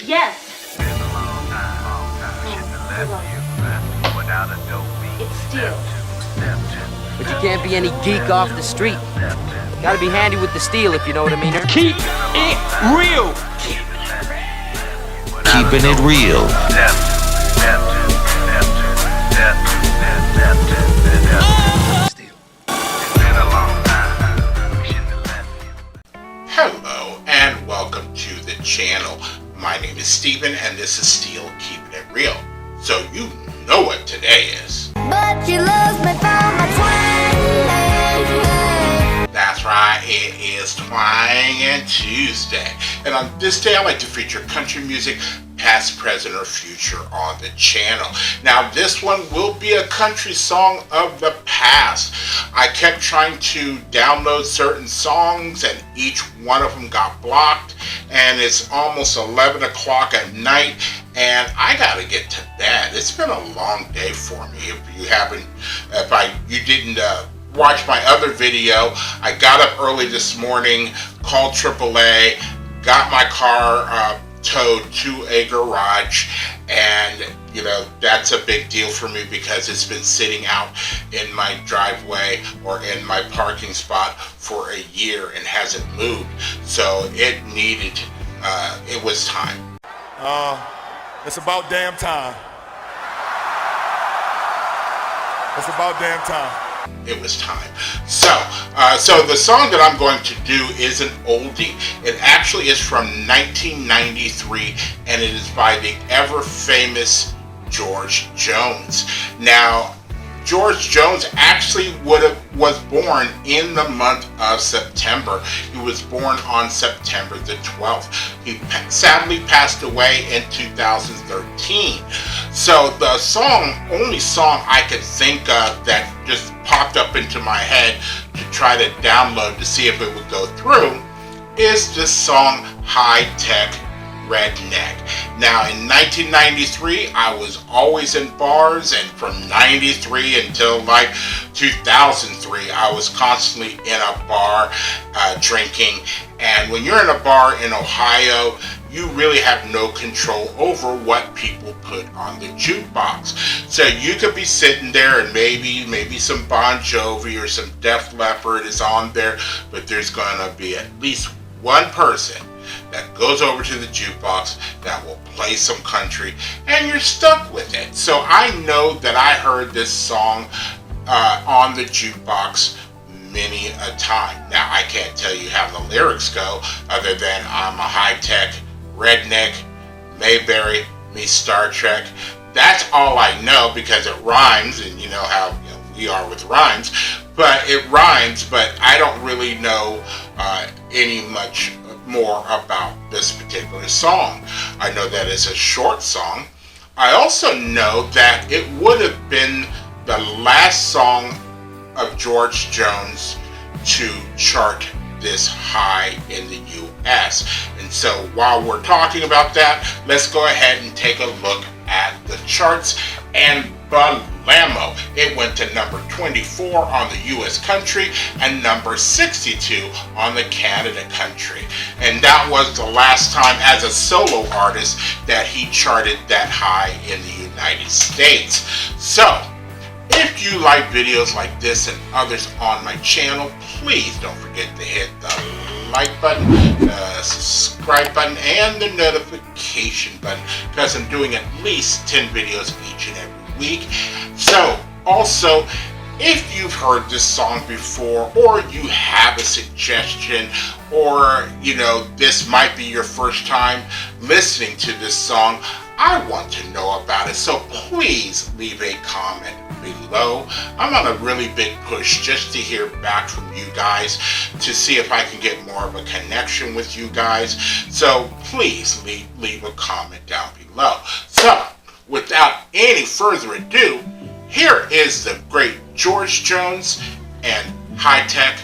Yes. It's steel. But you can't be any geek off the street. Gotta be handy with the steel, if you know what I mean. Keep it real. Keeping it real. Hello and welcome to the channel. My name is Steven and this is Steel Keeping It Real. So you know what today is. But you lost me for my twang. That's right, it is Twangin' Tuesday. And on this day I like to feature country music, past, present, or future on the channel. Now this one will be a country song of the past. I kept trying to download certain songs and each one of them got blocked, and it's almost 11 o'clock at night and I gotta get to bed. It's been a long day for me. You didn't watch my other video, I got up early this morning, called AAA, got my car towed to a garage, and you know that's a big deal for me because it's been sitting out in my driveway or in my parking spot for a year and hasn't moved, so it was time. It's about damn time. It's about damn time. It was time. So the song that I'm going to do is an oldie. It actually is from 1993, and it is by the ever famous George Jones. Now, George Jones actually was born in the month of September. He was born on September the 12th. He sadly passed away in 2013. So the only song I could think of that just popped up into my head to try to download to see if it would go through is this song, High Tech Redneck. Now in 1993 I was always in bars, and from 93 until like 2003 I was constantly in a bar drinking. And when you're in a bar in Ohio, you really have no control over what people put on the jukebox. So you could be sitting there and maybe some Bon Jovi or some Def Leppard is on there, but there's gonna be at least one person that goes over to the jukebox that will play some country, and you're stuck with it. So I know that I heard this song on the jukebox many a time. Now I can't tell you how the lyrics go other than I'm a high-tech redneck, Mayberry, me Star Trek. That's all I know because it rhymes, and you know how we are with rhymes, but it rhymes, but I don't really know any much more about this particular song. I know that it's a short song. I also know that it would have been the last song of George Jones to chart this high in the US. And so while we're talking about that, let's go ahead and take a look at the charts. And Blammo, it went to number 24 on the US country and number 62 on the Canada country. And that was the last time as a solo artist that he charted that high in the United States. So if you like videos like this and others on my channel, please don't forget to hit the like button, the subscribe button, and the notification button, because I'm doing at least 10 videos each and every week. So also, if you've heard this song before, or you have a suggestion, or this might be your first time listening to this song, I want to know about it. So please leave a comment below. I'm on a really big push just to hear back from you guys to see if I can get more of a connection with you guys. So please leave a comment down below. So without any further ado, here is the great George Jones and High Tech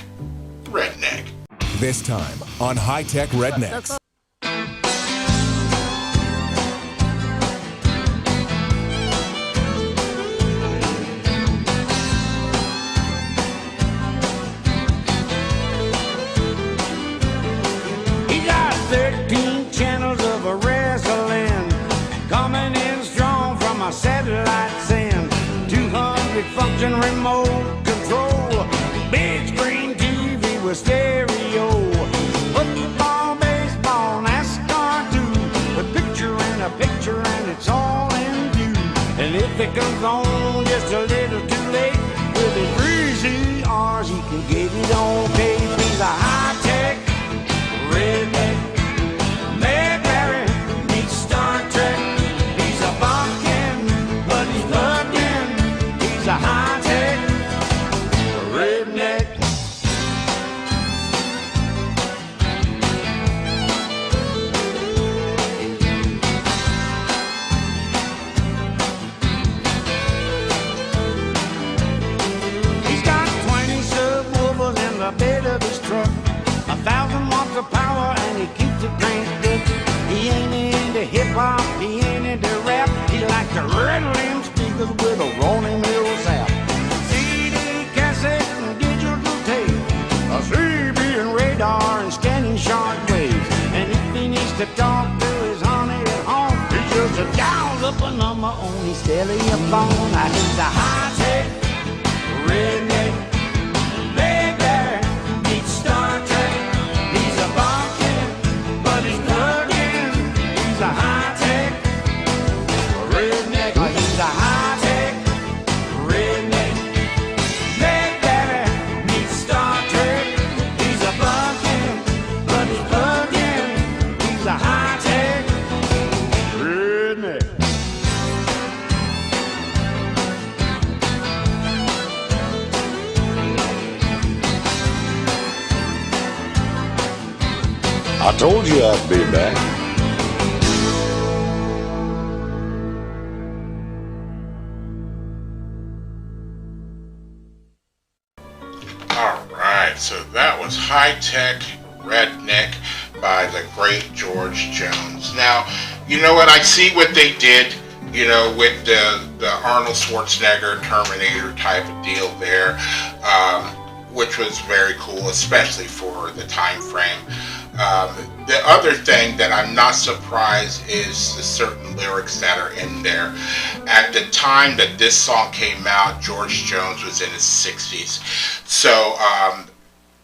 Redneck. This time on High Tech Rednecks. He got 13 channels of a wrestling engine remote control, big screen TV with stereo, football, baseball, NASCAR too, a picture and a picture and it's all in view. And if it comes on just a little too late, with his greasy R's he can get it on tape. He's a high-tech redneck, Mayberry meets Star Trek. He's a bumpkin, but he's plugged in. He's a high-tech redneck. He's got 20 subwoofers in the bed of his truck, 1,000 watts of power, and he keeps it cranked up. He ain't into hip-hop, he ain't into rap. He likes to rattle them speakers with a rolling mill sap. CD, cassette, and digital tape, a CB and radar and scanning short waves. And if he needs to talk to his honey at home, he just dials up a number on his telephone. Now he's a high-tech redneck, Mayberry meets Star Trek. He's a bumpkin, but he's plugged in. He's a high-tech redneck. He's a high-tech redneck, Mayberry meets Star Trek. He's a bumpkin, but he's plugged in. He's a high-tech redneck. I told you I'd be back. Alright, so that was High Tech Redneck by the great George Jones. Now, you know what? I see what they did, you know, with the Arnold Schwarzenegger Terminator type of deal there, which was very cool, especially for the time frame. The other thing that I'm not surprised is the certain lyrics that are in there. At the time that this song came out, George Jones was in his 60s. So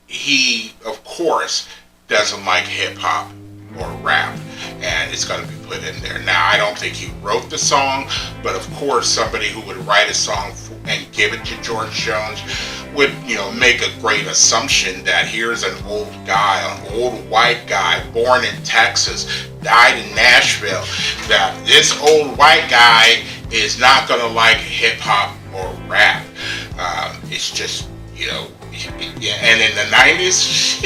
he, of course, doesn't like hip-hop or rap, and it's going to be put in there. Now, I don't think he wrote the song, but of course, somebody who would write a song and give it to George Jones would, you know, make a great assumption that here's an old guy, an old white guy, born in Texas, died in Nashville, that this old white guy is not going to like hip-hop or rap. It's just, you know, yeah, and in the 90s,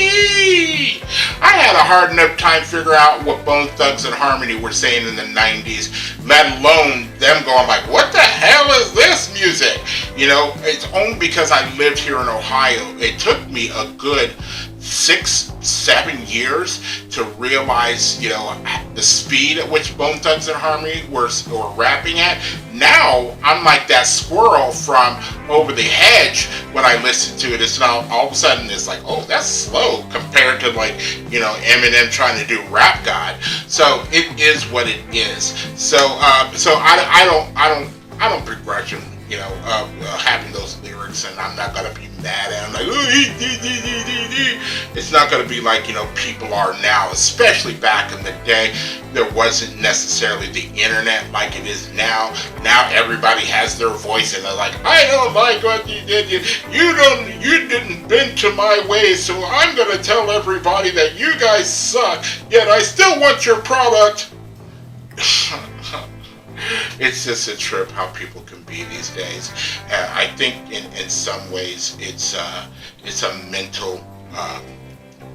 I had a hard enough time figuring out what Bone Thugs and Harmony were saying in the 90s, let alone them going like, what the hell is this music? You know, it's only because I lived here in Ohio. It took me a good 6-7 years to realize, you know, the speed at which Bone Thugs and Harmony were rapping at. Now, I'm like that squirrel from Over the Hedge when I listen to it. It's now all of a sudden it's like, oh, that's slow compared to, like, you know, Eminem trying to do Rap God. So it is what it is. So I don't begrudge him, you know, having those lyrics, and I'm not gonna be mad at him like, it's not gonna be like, you know, people are now, especially back in the day. There wasn't necessarily the internet like it is now. Now everybody has their voice, and they're like, I don't like what you did. You didn't bend to my ways, so I'm gonna tell everybody that you guys suck. Yet I still want your product. It's just a trip how people can be these days. I think in some ways it's a mental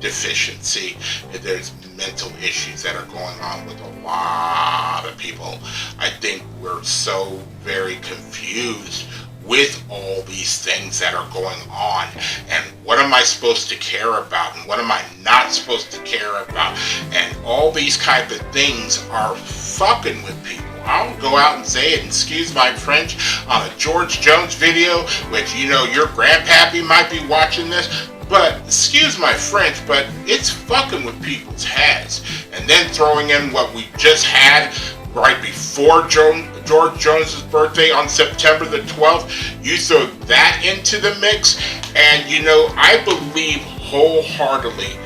deficiency. There's mental issues that are going on with a lot of people. I think we're so very confused with all these things that are going on, and what am I supposed to care about, and what am I not supposed to care about, and all these kind of things are fucking with people. I'll go out and say it, excuse my French, on a George Jones video, which, you know, your grandpappy might be watching this, but excuse my French, but it's fucking with people's heads. And then throwing in what we just had right before George George Jones's birthday on September the 12th. You throw that into the mix, and you know, I believe wholeheartedly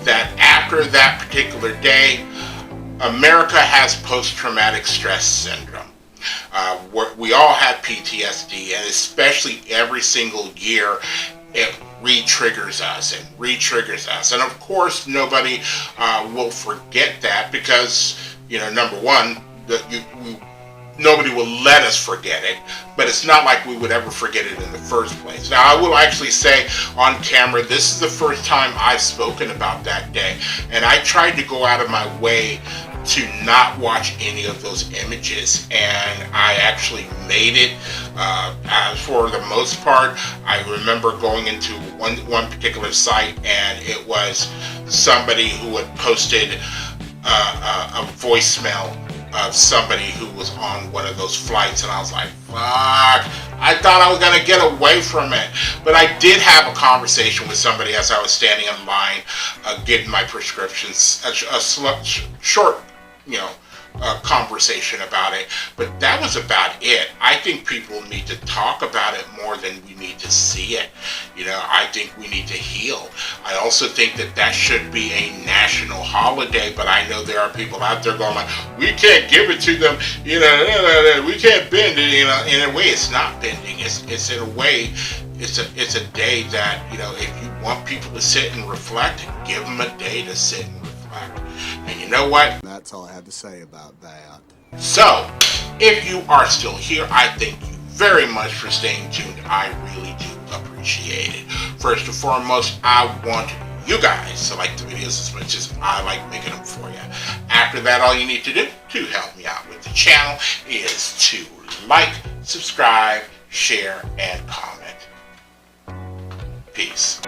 that after that particular day, America has post-traumatic stress syndrome. We all have PTSD, and especially every single year, it re-triggers us and re-triggers us. And of course, nobody will forget that because, you know, number one, nobody will let us forget it, but it's not like we would ever forget it in the first place. Now, I will actually say on camera, this is the first time I've spoken about that day, and I tried to go out of my way to not watch any of those images, and I actually made it. For the most part, I remember going into one particular site, and it was somebody who had posted a voicemail of somebody who was on one of those flights, and I was like, fuck, I thought I was going to get away from it. But I did have a conversation with somebody as I was standing in line getting my prescriptions, a short, you know, conversation about it, but that was about it. I think people need to talk about it more than we need to see it. You know, I think we need to heal. I also think that that should be a national holiday, but I know there are people out there going like, we can't give it to them, you know, we can't bend it, you know. In a way, it's not bending. It's in a way, it's a day that, you know, if you want people to sit and reflect, give them a day to sit and reflect. And you know what? That's all I have to say about that. So, if you are still here, I thank you very much for staying tuned. I really do appreciate it. First and foremost, I want you guys to like the videos as much as I like making them for you. After that, all you need to do to help me out with the channel is to like, subscribe, share, and comment. Peace.